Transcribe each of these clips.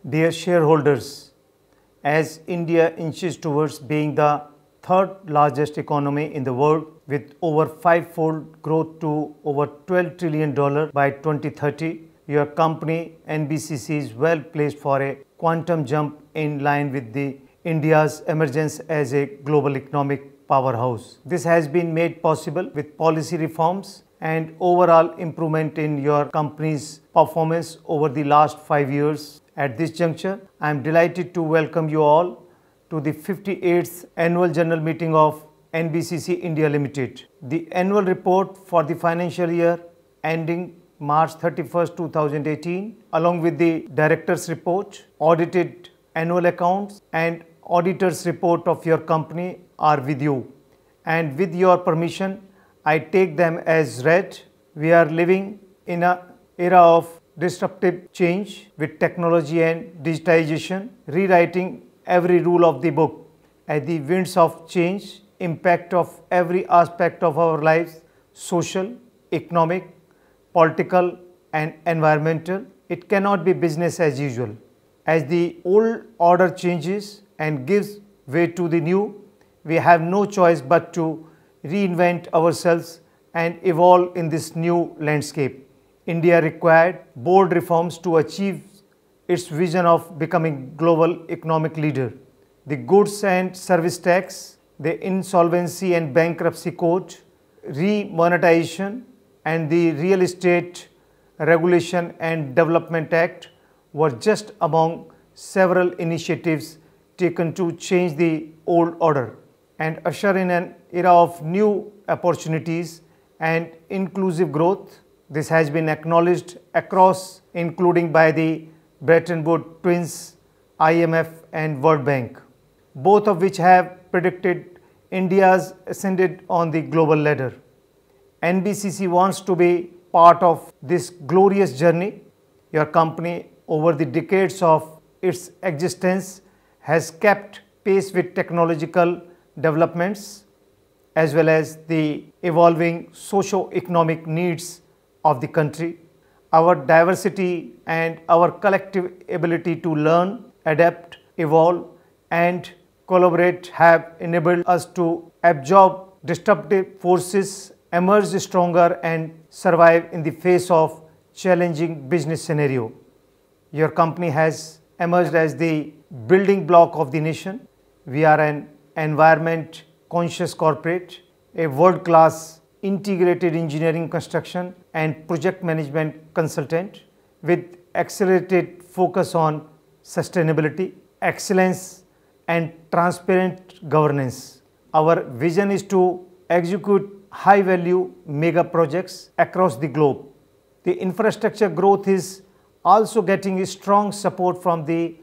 Dear shareholders, as India inches towards being the third largest economy in the world with over five-fold growth to over $12 trillion by 2030, your company NBCC is well placed for a quantum jump in line with India's emergence as a global economic powerhouse. This has been made possible with policy reforms and overall improvement in your company's performance over the last 5 years. At this juncture, I am delighted to welcome you all to the 58th Annual General Meeting of NBCC India Limited. The annual report for the financial year ending March 31st, 2018, along with the Director's Report, audited annual accounts and Auditor's Report of your company are with you. And with your permission, I take them as read. We are living in an era of disruptive change with technology and digitization, rewriting every rule of the book. As the winds of change impact of every aspect of our lives, social, economic, political and environmental, it cannot be business as usual. As the old order changes and gives way to the new, we have no choice but to reinvent ourselves and evolve in this new landscape. India required bold reforms to achieve its vision of becoming global economic leader. The goods and service tax, the insolvency and bankruptcy code, remonetization and the real estate regulation and development act were just among several initiatives taken to change the old order and usher in an era of new opportunities and inclusive growth. This has been acknowledged across, including by the Bretton Woods twins, IMF and World Bank, both of which have predicted India's ascended on the global ladder. NBCC wants to be part of this glorious journey. Your company, over the decades of its existence, has kept pace with technological developments as well as the evolving socio-economic needs of the country. Our diversity and our collective ability to learn, adapt, evolve and collaborate have enabled us to absorb disruptive forces, emerge stronger and survive in the face of challenging business scenario. Your company has emerged as the building block of the nation. We are an environment conscious corporate, a world-class integrated engineering, construction and project management consultant with accelerated focus on sustainability, excellence and transparent governance. Our vision is to execute high-value mega projects across the globe. The infrastructure growth is also getting strong support from the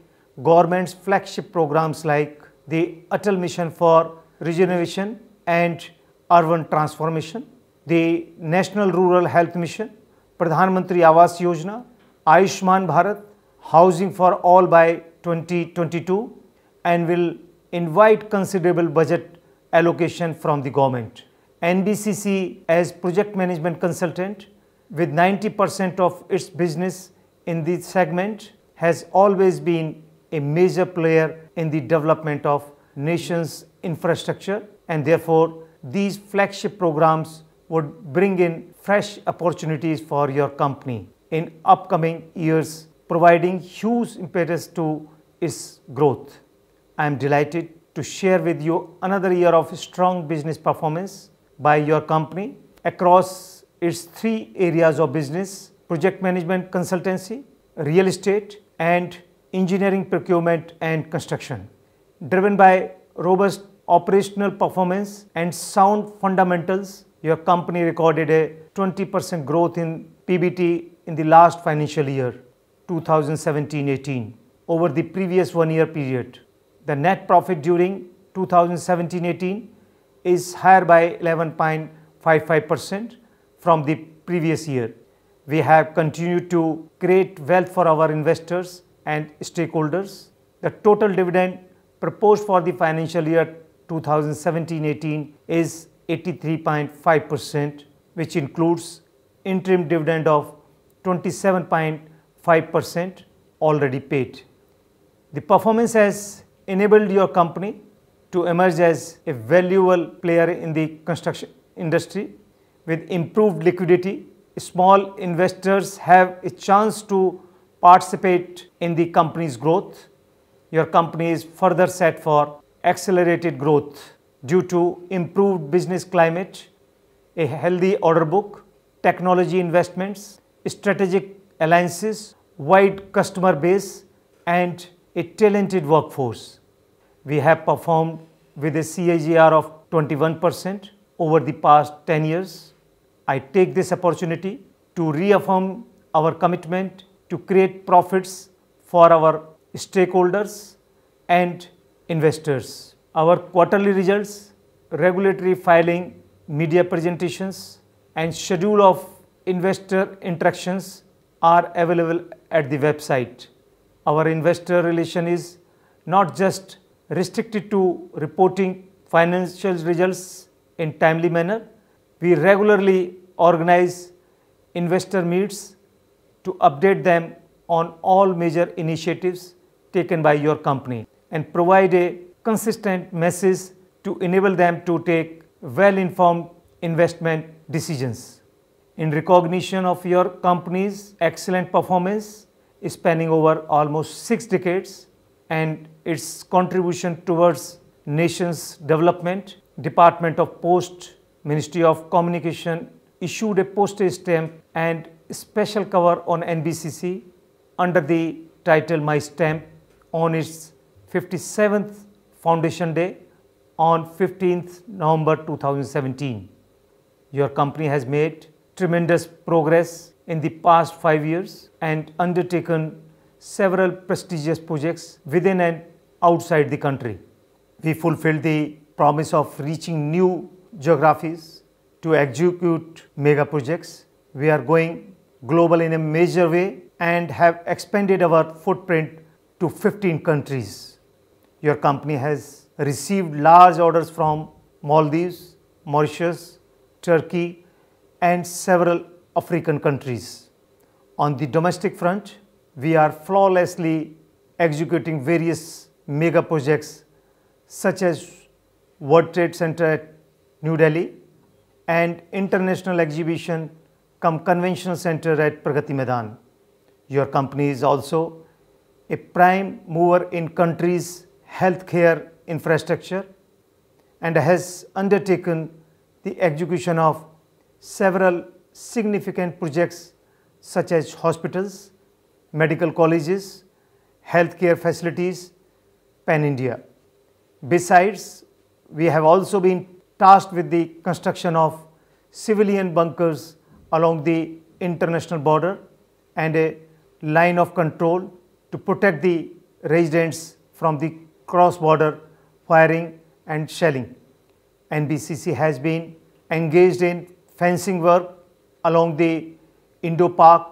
government's flagship programs like the Atal Mission for Regeneration and Urban Transformation, the National Rural Health Mission, Pradhan Mantri Awas Yojana, Ayushman Bharat, Housing for All by 2022 and will invite considerable budget allocation from the government. NBCC as project management consultant with 90% of its business in this segment has always been a major player in the development of nation's infrastructure and therefore these flagship programs would bring in fresh opportunities for your company in upcoming years, providing huge impetus to its growth. I am delighted to share with you another year of strong business performance by your company across its three areas of business: project management consultancy, real estate and engineering, procurement and construction. Driven by robust operational performance and sound fundamentals, your company recorded a 20% growth in PBT in the last financial year 2017-18 over the previous 1 year period. The net profit during 2017-18 is higher by 11.55% from the previous year. We have continued to create wealth for our investors and stakeholders. The total dividend proposed for the financial year 2017-18 is 83.5%, which includes interim dividend of 27.5% already paid. The performance has enabled your company to emerge as a valuable player in the construction industry. With improved liquidity, small investors have a chance to participate in the company's growth. Your company is further set for accelerated growth due to improved business climate, a healthy order book, technology investments, strategic alliances, wide customer base, and a talented workforce. We have performed with a CAGR of 21% over the past 10 years. I take this opportunity to reaffirm our commitment to create profits for our stakeholders and investors. Our quarterly results, regulatory filing, media presentations, and schedule of investor interactions are available at the website. Our investor relation is not just restricted to reporting financial results in timely manner. We regularly organize investor meets to update them on all major initiatives taken by your company and provide a consistent message to enable them to take well-informed investment decisions. In recognition of your company's excellent performance spanning over almost 6 decades and its contribution towards nation's development, Department of Post, Ministry of Communication issued a postage stamp and special cover on NBCC under the title My Stamp on its 57th Foundation Day on 15th November 2017. Your company has made tremendous progress in the past 5 years and undertaken several prestigious projects within and outside the country. We fulfilled the promise of reaching new geographies to execute mega projects. We are going global in a major way and have expanded our footprint to 15 countries. Your company has received large orders from Maldives, Mauritius, Turkey, and several African countries. On the domestic front, we are flawlessly executing various mega projects such as World Trade Center at New Delhi and International Exhibition cum Convention Center at Pragati Maidan. Your company is also a prime mover in country's healthcare infrastructure and has undertaken the execution of several significant projects such as hospitals, medical colleges, healthcare facilities pan-India. Besides, we have also been tasked with the construction of civilian bunkers along the international border and a line of control to protect the residents from the cross-border firing and shelling. NBCC has been engaged in fencing work along the Indo-Pak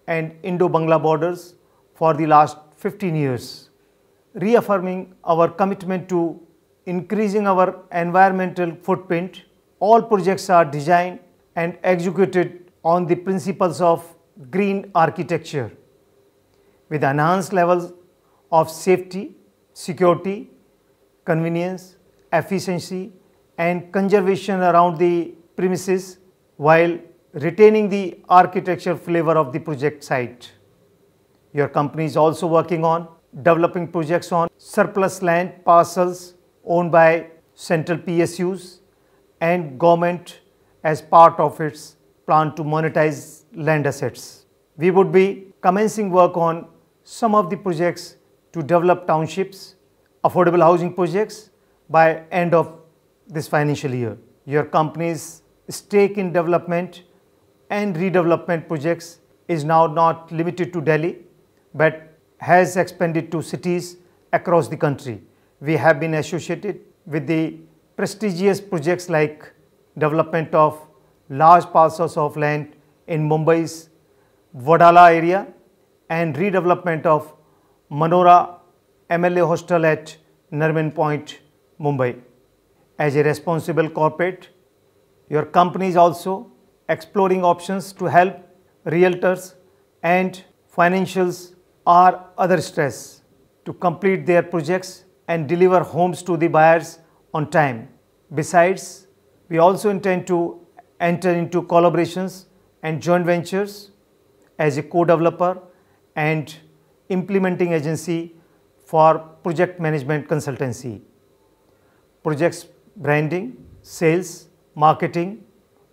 and Indo-Bangla borders for the last 15 years. Reaffirming our commitment to increasing our environmental footprint, all projects are designed and executed on the principles of green architecture with enhanced levels of safety, security, convenience, efficiency, and conservation around the premises while retaining the architectural flavor of the project site. Your company is also working on developing projects on surplus land parcels owned by central PSUs and government as part of its plan to monetize land assets. We would be commencing work on some of the projects to develop townships, affordable housing projects by end of this financial year. Your company's stake in development and redevelopment projects is now not limited to Delhi but has expanded to cities across the country. We have been associated with the prestigious projects like development of large parcels of land in Mumbai's Wadala area and redevelopment of Manora MLA hostel at Narman Point, Mumbai. As a responsible corporate, your company is also exploring options to help realtors and financials or other stress. to complete their projects and deliver homes to the buyers on time. Besides, we also intend to enter into collaborations and joint ventures as a co-developer and implementing agency for project management consultancy, projects branding, sales, marketing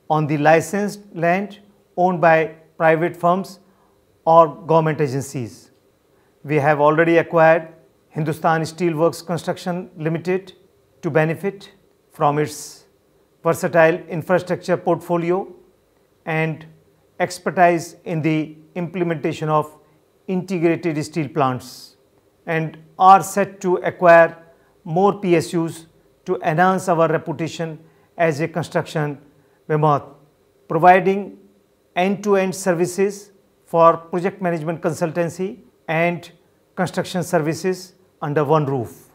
on the licensed land owned by private firms or government agencies. We have already acquired Hindustan Steel Works Construction Limited to benefit from its versatile infrastructure portfolio and expertise in the implementation of integrated steel plants, and are set to acquire more PSUs to enhance our reputation as a construction behemoth, providing end-to-end services for project management consultancy and construction services under one roof.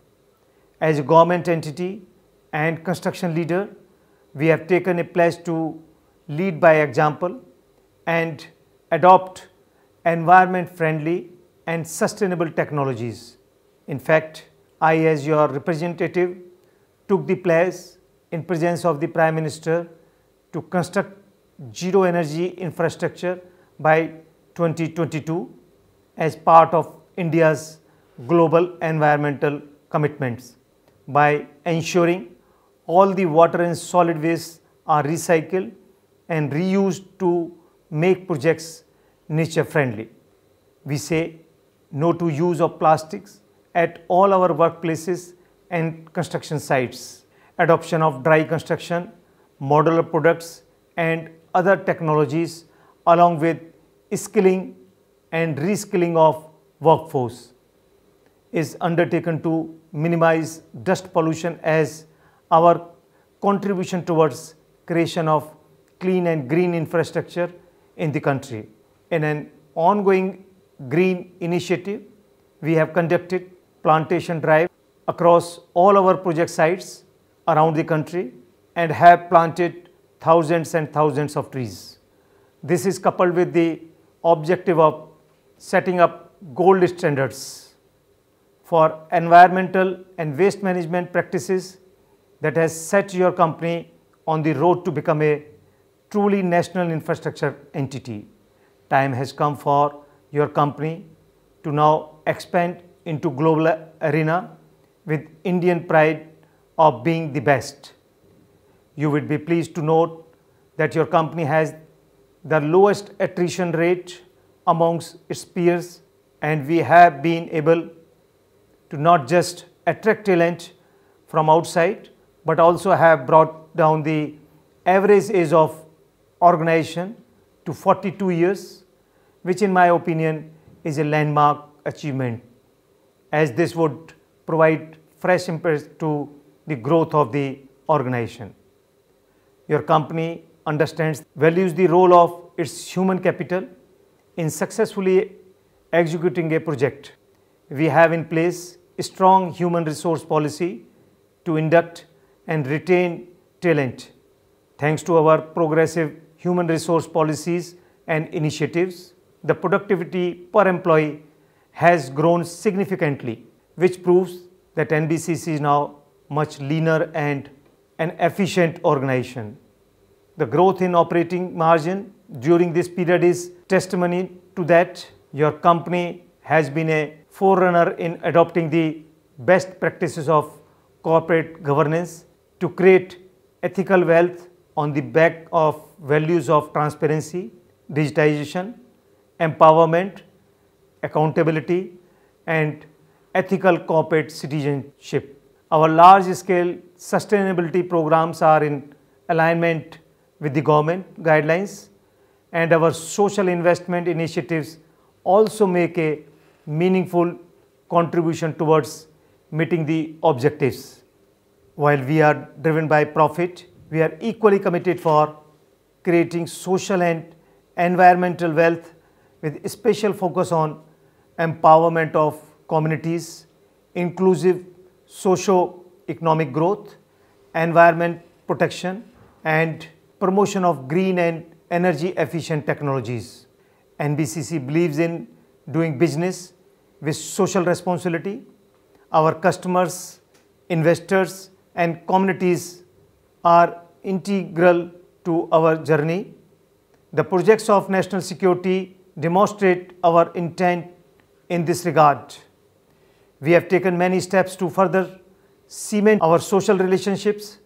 As a government entity and construction leader, we have taken a pledge to lead by example and adopt environment-friendly and sustainable technologies. In fact, I, as your representative, took the pledge in presence of the Prime Minister to construct zero energy infrastructure by 2022 as part of India's global environmental commitments by ensuring all the water and solid waste are recycled and reused to make projects nature friendly. We say no to use of plastics at all our workplaces and construction sites, adoption of dry construction, modular products and other technologies, along with skilling and reskilling of workforce is undertaken to minimize dust pollution as our contribution towards creation of clean and green infrastructure in the country. In an ongoing green initiative, we have conducted plantation drive across all our project sites around the country and have planted thousands and thousands of trees. This is coupled with the objective of setting up gold standards for environmental and waste management practices that has set your company on the road to become a truly national infrastructure entity. Time has come for your company to now expand into global arena with Indian pride of being the best. You would be pleased to note that your company has the lowest attrition rate amongst its peers, and we have been able to not just attract talent from outside but also have brought down the average age of organization to 42 years, which in my opinion is a landmark achievement, as this would provide fresh impetus to the growth of the organization. Your company understands, values the role of its human capital in successfully executing a project. We have in place a strong human resource policy to induct and retain talent. Thanks to our progressive human resource policies and initiatives, the productivity per employee has grown significantly, which proves that NBCC is now much leaner and an efficient organization. The growth in operating margin during this period is testimony to that. Your company has been a forerunner in adopting the best practices of corporate governance to create ethical wealth on the back of values of transparency, digitization, empowerment, accountability, and ethical corporate citizenship. Our large-scale sustainability programs are in alignment with the government guidelines, and our social investment initiatives also make a meaningful contribution towards meeting the objectives. While we are driven by profit, we are equally committed for creating social and environmental wealth with special focus on empowerment of communities, inclusive socio-economic growth, environment protection, and promotion of green and energy efficient technologies. NBCC believes in doing business with social responsibility. Our customers, investors, and communities are integral to our journey. The projects of national security demonstrate our intent in this regard. We have taken many steps to further cement our social relationships.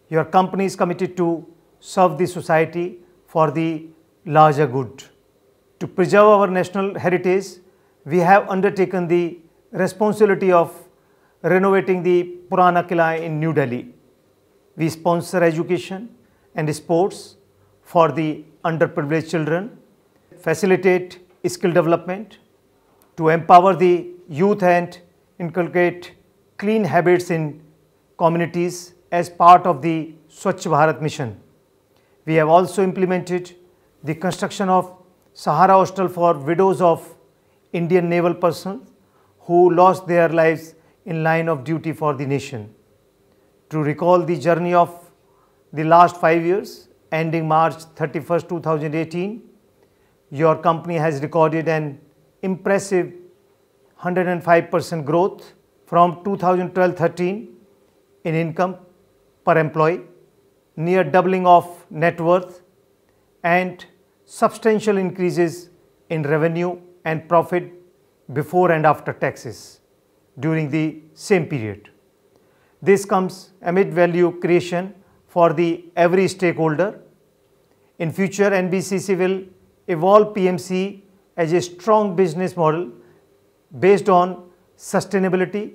Your company is committed to serve the society for the larger good. To preserve our national heritage, we have undertaken the responsibility of renovating the Purana Kila in New Delhi. We sponsor education and sports for the underprivileged children, facilitate skill development, to empower the youth and inculcate clean habits in communities as part of the Swachh Bharat mission. We have also implemented the construction of Sahara Hostel for widows of Indian naval personnel who lost their lives in line of duty for the nation. To recall the journey of the last 5 years, ending March 31st, 2018, your company has recorded an impressive 105% growth from 2012-13 in income per employee, near doubling of net worth, and substantial increases in revenue and profit before and after taxes during the same period. This comes amid value creation for the every stakeholder. In future, NBCC will evolve PMC as a strong business model based on sustainability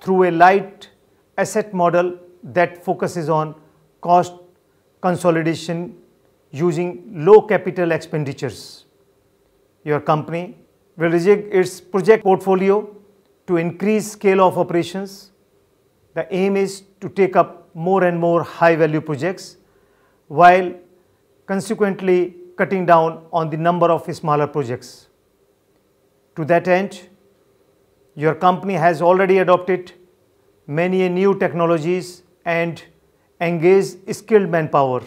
through a light asset model that focuses on cost consolidation using low capital expenditures. Your company will rejig its project portfolio to increase scale of operations. The aim is to take up more and more high value projects while consequently cutting down on the number of smaller projects. To that end, your company has already adopted many new technologies and engaged skilled manpower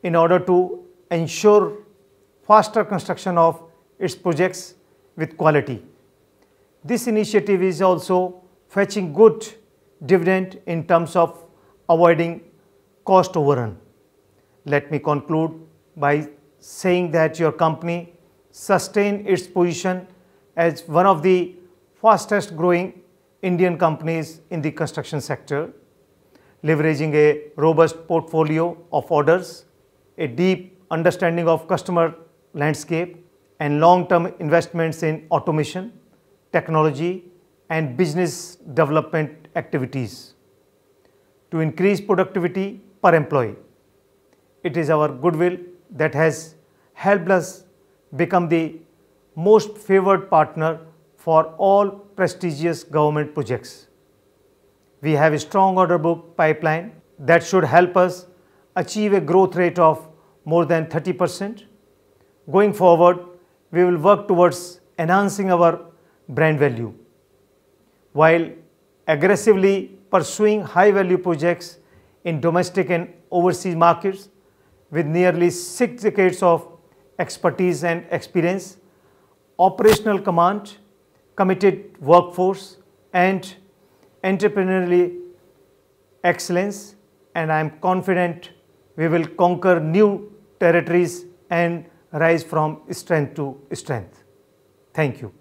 in order to ensure faster construction of its projects with quality. This initiative is also fetching good dividend in terms of avoiding cost overrun. Let me conclude by saying that your company sustained its position as one of the fastest growing Indian companies in the construction sector, leveraging a robust portfolio of orders, a deep understanding of customer landscape, and long-term investments in automation, technology, and business development activities to increase productivity per employee. It is our goodwill that has helped us become the most favored partner for all prestigious government projects. We have a strong order book pipeline that should help us achieve a growth rate of more than 30%. Going forward, we will work towards enhancing our brand value while aggressively pursuing high-value projects in domestic and overseas markets with nearly 6 decades of expertise and experience, operational command, committed workforce, and entrepreneurial excellence, and I am confident we will conquer new territories and rise from strength to strength. Thank you.